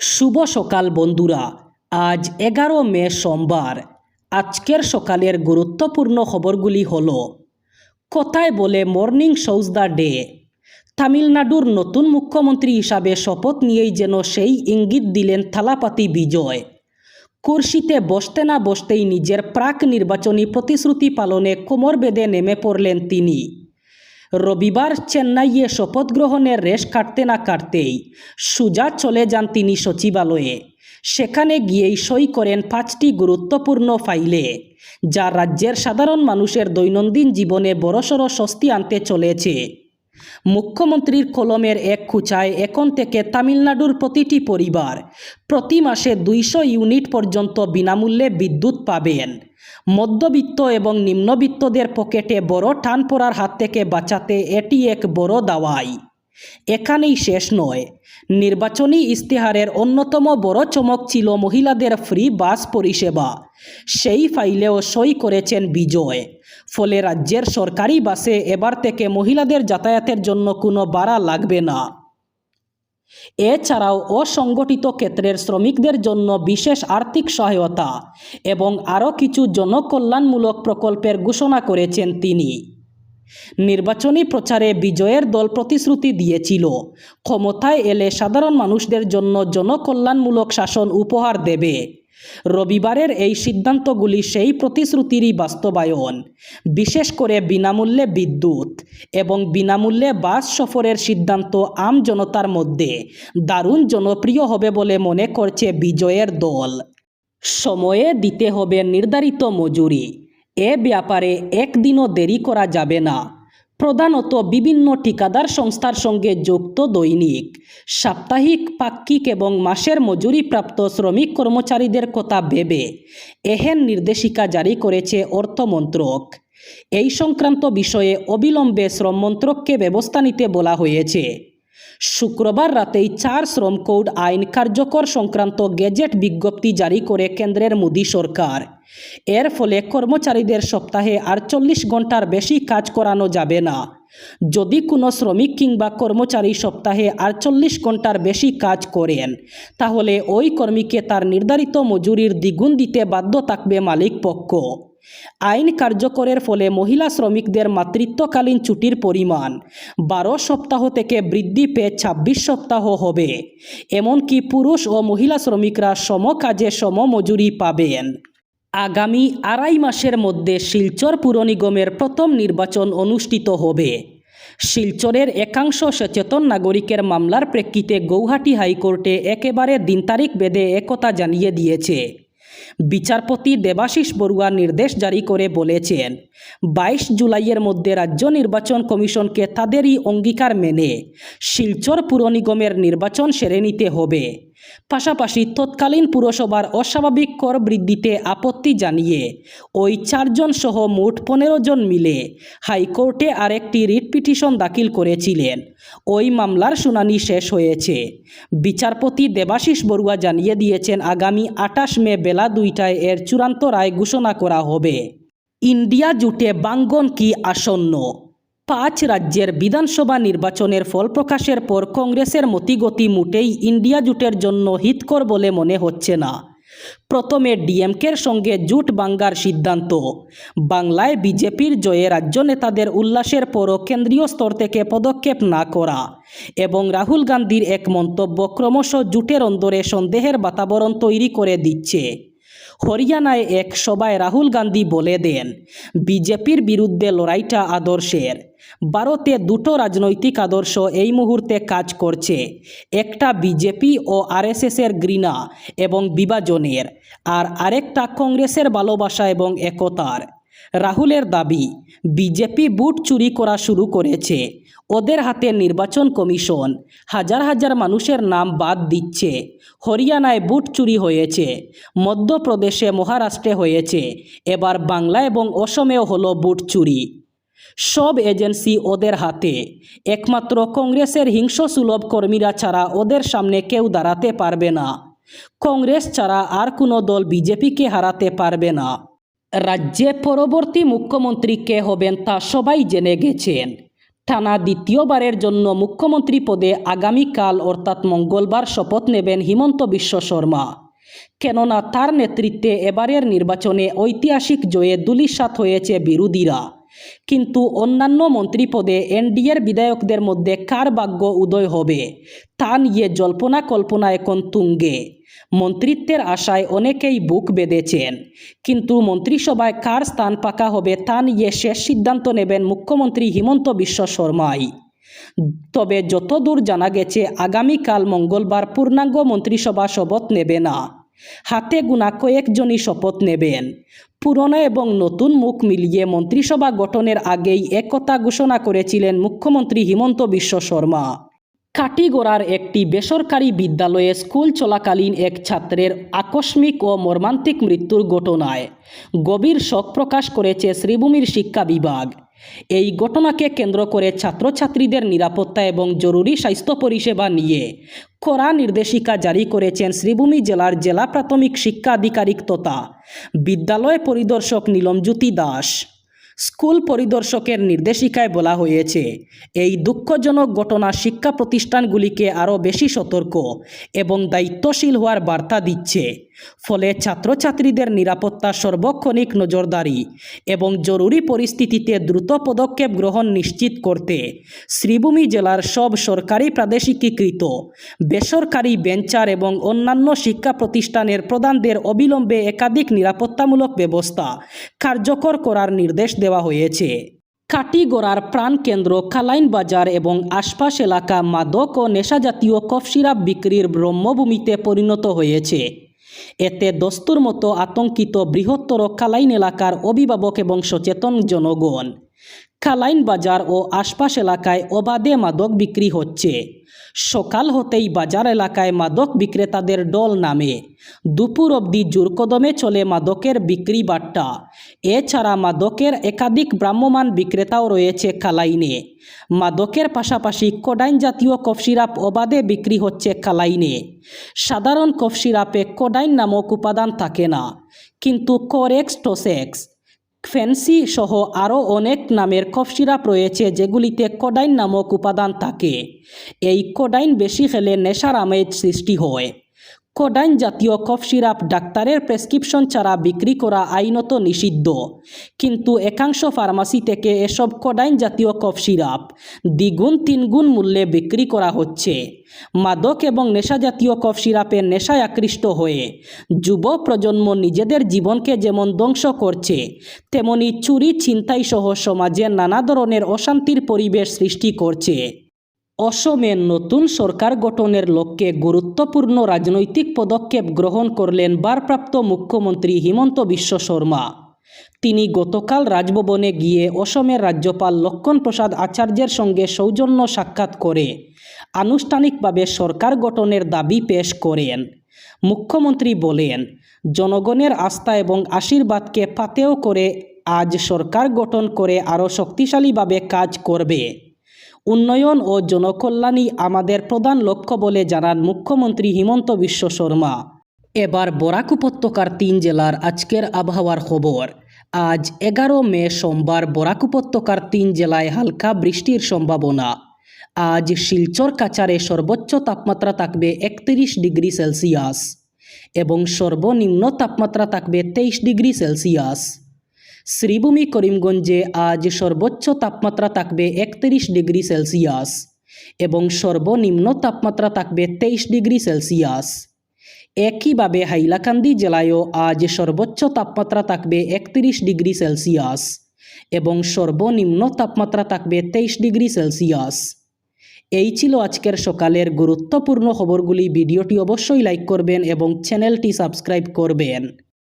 শুভ সকাল বন্ধুরা। আজ 11 মে সোমবার। আজকের সকালের গুরুত্বপূর্ণ খবরগুলি হলো, কোথায় বলে মর্নিং শোজ দ্য ডে। তামিলনাড়ুর নতুন মুখ্যমন্ত্রী হিসাবে শপথ নিয়েই যেন সেই ইঙ্গিত দিলেন থালাপাতি বিজয়। কুর্সিতে বসতে না বসতেই নিজের প্রাক নির্বাচনী প্রতিশ্রুতি পালনে কোমর বেঁধে নেমে পড়লেন তিনি। রবিবার চেন্নাইয়ে শপথ গ্রহণের রেশ কাটতে না কাটতেই সোজা চলে যান তিনি সচিবালয়ে। সেখানে গিয়েই সই করেন 5টি গুরুত্বপূর্ণ ফাইলে, যা রাজ্যের সাধারণ মানুষের দৈনন্দিন জীবনে বড়সড় স্বস্তি আনতে চলেছে। মুখ্যমন্ত্রীর কলমের এক খুঁচায় এখন থেকে তামিলনাড়ুর প্রতিটি পরিবার প্রতি মাসে 200 ইউনিট পর্যন্ত বিনামূল্যে বিদ্যুৎ পাবেন। মধ্যবিত্ত এবং নিম্নবিত্তদের পকেটে বড় টান পড়ার হাত থেকে বাঁচাতে এটি এক বড় দাওয়াই। এখানেই শেষ নয়। নির্বাচনী ইস্তেহারের অন্যতম বড় চমক ছিল মহিলাদের ফ্রি বাস পরিষেবা। সেই ফাইলেও সই করেছেন বিজয়। ফলে রাজ্যের সরকারি বাসে এবার থেকে মহিলাদের যাতায়াতের জন্য কোনো ভাড়া লাগবে না। এছাড়াও অসংগঠিত ক্ষেত্রের শ্রমিকদের জন্য বিশেষ আর্থিক সহায়তা এবং আরও কিছু জনকল্যাণমূলক প্রকল্পের ঘোষণা করেছেন তিনি। নির্বাচনী প্রচারে বিজয়ের দল প্রতিশ্রুতি দিয়েছিল, ক্ষমতায় এলে সাধারণ মানুষদের জন্য জনকল্যাণমূলক শাসন উপহার দেবে। রবিবারের এই সিদ্ধান্তগুলি সেই প্রতিশ্রুতিরই বাস্তবায়ন। বিশেষ করে বিনামূল্যে বিদ্যুৎ এবং বিনামূল্যে বাস সফরের সিদ্ধান্ত আম জনতার মধ্যে দারুণ জনপ্রিয় হবে বলে মনে করছে বিজয়ের দল। সময়ে দিতে হবে নির্ধারিত মজুরি। এ ব্যাপারে একদিনও দেরি করা যাবে না। প্রধানত বিভিন্ন ঠিকাদার সংস্থার সঙ্গে যুক্ত দৈনিক, সাপ্তাহিক, পাক্ষিক এবং মাসের মজুরিপ্রাপ্ত শ্রমিক কর্মচারীদের কথা ভেবে এহেন নির্দেশিকা জারি করেছে অর্থমন্ত্রক। এই সংক্রান্ত বিষয়ে অবিলম্বে শ্রম মন্ত্রককে ব্যবস্থা নিতে বলা হয়েছে। শুক্রবার রাতেই 4 শ্রম কোড আইন কার্যকর সংক্রান্ত গেজেট বিজ্ঞপ্তি জারি করে কেন্দ্রের মোদী সরকার। এর ফলে কর্মচারীদের সপ্তাহে 48 ঘন্টার বেশি কাজ করানো যাবে না। যদি কোনো শ্রমিক কিংবা কর্মচারী সপ্তাহে 48 ঘন্টার বেশি কাজ করেন, তাহলে ওই কর্মীকে তার নির্ধারিত মজুরির দ্বিগুণ দিতে বাধ্য থাকবে মালিক পক্ষ। আইন কার্যকরের ফলে মহিলা শ্রমিকদের মাতৃত্বকালীন ছুটির পরিমাণ 12 সপ্তাহ থেকে বৃদ্ধি পেয়ে 26 সপ্তাহ হবে। এমনকি পুরুষ ও মহিলা শ্রমিকরা সম কাজে সম মজুরি পাবেন। আগামী 2.5 মাসের মধ্যে শিলচর পুর নিগমের প্রথম নির্বাচন অনুষ্ঠিত হবে। শিলচরের একাংশ সচেতন নাগরিকের মামলার প্রেক্ষিতে গৌহাটি হাইকোর্টে একেবারে দিন তারিখ বেঁধে একথা জানিয়ে দিয়েছে। বিচারপতি দেবাশিস বড়ুয়া নির্দেশ জারি করে বলেছেন, 22 জুলাইয়ের মধ্যে রাজ্য নির্বাচন কমিশনকে তাদেরই অঙ্গীকার মেনে শিলচর পুর নিগমের নির্বাচন সেরে নিতে হবে। পাশাপাশি তৎকালীন পুরসভার অস্বাভাবিক কর বৃদ্ধিতে আপত্তি জানিয়ে ওই 4 জন সহ মোট 15 জন মিলে হাইকোর্টে আরেকটি রিট পিটিশন দাখিল করেছিলেন। ওই মামলার শুনানি শেষ হয়েছে। বিচারপতি দেবাশিস বড়ুয়া জানিয়ে দিয়েছেন, আগামী 28 মে বেলা 2টায় এর চূড়ান্ত রায় ঘোষণা করা হবে। ইন্ডিয়া জোটে বাঙ্গন কি আসন্ন। 5 রাজ্যের বিধানসভা নির্বাচনের ফল প্রকাশের পর কংগ্রেসের মতিগতি মোটেই ইন্ডিয়া জোটের জন্য হিতকর বলে মনে হচ্ছে না। প্রথমে ডিএমকের সঙ্গে জোট ভাঙ্গার সিদ্ধান্ত, বাংলায় বিজেপির জয়ে রাজ্য নেতাদের উল্লাসের পরও কেন্দ্রীয় স্তর থেকে পদক্ষেপ না করা এবং রাহুল গান্ধীর এক মন্তব্য ক্রমশ জোটের অন্দরে সন্দেহের বাতাবরণ তৈরি করে দিচ্ছে। হরিয়ানায় এক সভায় রাহুল গান্ধী বলে দেন, বিজেপির বিরুদ্ধে লড়াইটা আদর্শের। ভারতে 2টো রাজনৈতিক আদর্শ এই মুহূর্তে কাজ করছে, একটা বিজেপি ও আরএসএসের ঘৃণা এবং বিভাজনের, আর আরেকটা কংগ্রেসের ভালোবাসা এবং একতার। রাহুলের দাবি, বিজেপি ভোট চুরি করা শুরু করেছে। ওদের হাতে নির্বাচন কমিশন হাজার হাজার মানুষের নাম বাদ দিচ্ছে। হরিয়ানায় ভোট চুরি হয়েছে, মধ্যপ্রদেশে, মহারাষ্ট্রে হয়েছে, এবার বাংলা এবং অসমেও হলো ভোট চুরি। সব এজেন্সি ওদের হাতে। একমাত্র কংগ্রেসের হিংস্রসুলভ কর্মীরা ছাড়া ওদের সামনে কেউ দাঁড়াতে পারবে না। কংগ্রেস ছাড়া আর কোনো দল বিজেপিকে হারাতে পারবে না। রাজ্যে পরবর্তী মুখ্যমন্ত্রী কে হবেন তা সবাই জেনে গেছেন। টানা দ্বিতীয়বারের জন্য মুখ্যমন্ত্রী পদে আগামীকাল অর্থাৎ মঙ্গলবার শপথ নেবেন হিমন্ত বিশ্ব শর্মা। কেননা তার নেতৃত্বে এবারের নির্বাচনে ঐতিহাসিক জয়ে ধূলিসাৎ হয়েছে বিরোধীরা। কিন্তু অন্যান্য মন্ত্রী পদে এনডিএর বিধায়কদের মধ্যে কার ভাগ্য উদয় হবে তা নিয়ে জল্পনা কল্পনা এখন তুঙ্গে। মন্ত্রিত্বের আশায় অনেকেই বুক বেঁধেছেন, কিন্তু মন্ত্রিসভায় কার স্থান পাকা হবে তা নিয়ে শেষ সিদ্ধান্ত নেবেন মুখ্যমন্ত্রী হিমন্ত বিশ্ব শর্মাই। তবে যতদূর জানা গেছে আগামীকাল মঙ্গলবার পূর্ণাঙ্গ মন্ত্রিসভা শপথ নেবে না, হাতে গোনা কয়েকজনই শপথ নেবেন। পুরনো এবং নতুন মুখ মিলিয়ে মন্ত্রিসভা গঠনের আগেই একথা ঘোষণা করেছিলেন মুখ্যমন্ত্রী হিমন্ত বিশ্ব শর্মা। কাটিগড়ার একটি বেসরকারি বিদ্যালয়ে স্কুল চলাকালীন এক ছাত্রের আকস্মিক ও মর্মান্তিক মৃত্যুর ঘটনায় গভীর শোক প্রকাশ করেছে শ্রীভূমির শিক্ষা বিভাগ। এই ঘটনাকে কেন্দ্র করে ছাত্রছাত্রীদের নিরাপত্তা এবং জরুরি স্বাস্থ্য পরিষেবা নিয়ে কড়া নির্দেশিকা জারি করেছেন শ্রীভূমি জেলার জেলা প্রাথমিক শিক্ষা আধিকারিক তথা বিদ্যালয় পরিদর্শক নীলমজ্যোতি দাস। স্কুল পরিদর্শকের নির্দেশিকায় বলা হয়েছে, এই দুঃখজনক ঘটনা শিক্ষা প্রতিষ্ঠানগুলিকে আরও বেশি সতর্ক এবং দায়িত্বশীল হওয়ার বার্তা দিচ্ছে। ফলে ছাত্রছাত্রীদের নিরাপত্তা সর্বক্ষণিক নজরদারি এবং জরুরি পরিস্থিতিতে দ্রুত পদক্ষেপ গ্রহণ নিশ্চিত করতে শ্রীভূমি জেলার সব সরকারি প্রাদেশিকীকৃত বেসরকারি ভেঞ্চার এবং অন্যান্য শিক্ষা প্রতিষ্ঠানের প্রধানদের অবিলম্বে একাধিক নিরাপত্তামূলক ব্যবস্থা কার্যকর করার নির্দেশ দেওয়া হয়েছে। কাটিগড়ার প্রাণকেন্দ্র কালাইন বাজার এবং আশপাশ এলাকা মাদক ও নেশাজাতীয় কফ সিরাপ বিক্রির ব্রহ্মভূমিতে পরিণত হয়েছে। এতে দস্তুর মতো আতঙ্কিত বৃহত্তর কালাইন এলাকার অভিভাবক এবং সচেতন জনগণ। কালাইন বাজার ও আশপাশ এলাকায় অবাধে মাদক বিক্রি হচ্ছে। সকাল হতেই বাজার এলাকায় মাদক বিক্রেতাদের দল নামে। দুপুর অবধি জোরকদমে চলে মাদকের বিক্রি বাট্টা। এছাড়া মাদকের একাধিক ভ্রাম্যমাণ বিক্রেতাও রয়েছে কালাইনে। মাদকের পাশাপাশি কোডাইন জাতীয় কফ সিরাপ অবাধে বিক্রি হচ্ছে কালাইনে। সাধারণ কফ সিরাপে কোডাইন নামক উপাদান থাকে না, কিন্তু কোরেক্স, টোসেক্স, ফ্যান্সি সহ আরও অনেক নামের কফ সিরাপ রয়েছে যেগুলিতে কোডাইন নামক উপাদান থাকে। এই কোডাইন বেশি খেলে নেশার আমেজ সৃষ্টি হয়। কোডাইন জাতীয় কফ সিরাপ ডাক্তারের প্রেসক্রিপশন ছাড়া বিক্রি করা আইনত নিষিদ্ধ, কিন্তু একাংশ ফার্মাসি থেকে এসব কোডাইন জাতীয় কফ সিরাপ দ্বিগুণ তিনগুণ মূল্যে বিক্রি করা হচ্ছে। মাদক এবং নেশা জাতীয় কফ সিরাপের নেশায় আকৃষ্ট হয়ে যুব প্রজন্ম নিজেদের জীবনকে যেমন ধ্বংস করছে, তেমনি চুরি ছিনতাই সহ সমাজে নানা ধরনের অশান্তির পরিবেশ সৃষ্টি করছে। অসমে নতুন সরকার গঠনের লক্ষ্যে গুরুত্বপূর্ণ রাজনৈতিক পদক্ষেপ গ্রহণ করলেন ভারপ্রাপ্ত মুখ্যমন্ত্রী হিমন্ত বিশ্ব শর্মা। তিনি গতকাল রাজভবনে গিয়ে অসমের রাজ্যপাল লক্ষণ প্রসাদ আচার্যের সঙ্গে সৌজন্য সাক্ষাৎ করে আনুষ্ঠানিকভাবে সরকার গঠনের দাবি পেশ করেন। মুখ্যমন্ত্রী বলেন, জনগণের আস্থা এবং আশীর্বাদকে পাথেয় করে আজ সরকার গঠন করে আরও শক্তিশালীভাবে কাজ করবে। উন্নয়ন ও জনকল্যাণই আমাদের প্রধান লক্ষ্য বলে জানান মুখ্যমন্ত্রী হিমন্ত বিশ্ব শর্মা। এবার বরাক উপত্যকার 3 জেলার আজকের আবহাওয়ার খবর। আজ 11 মে সোমবার বরাক উপত্যকার 3 জেলায় হালকা বৃষ্টির সম্ভাবনা। আজ শিলচর কাছাড়ে সর্বোচ্চ তাপমাত্রা থাকবে 31 ডিগ্রি সেলসিয়াস এবং সর্বনিম্ন তাপমাত্রা থাকবে 23 ডিগ্রি সেলসিয়াস। শ্রীভূমি করিমগঞ্জে আজ সর্বোচ্চ তাপমাত্রা থাকবে 31 ডিগ্রি সেলসিয়াস এবং সর্বনিম্ন তাপমাত্রা থাকবে 23 ডিগ্রি সেলসিয়াস। একইভাবে হাইলাকান্দি জেলায়ও আজ সর্বোচ্চ তাপমাত্রা থাকবে 31 ডিগ্রি সেলসিয়াস এবং সর্বনিম্ন তাপমাত্রা থাকবে 23 ডিগ্রি সেলসিয়াস। এই ছিল আজকের সকালের গুরুত্বপূর্ণ খবরগুলি। ভিডিওটি অবশ্যই লাইক করবেন এবং চ্যানেলটি সাবস্ক্রাইব করবেন।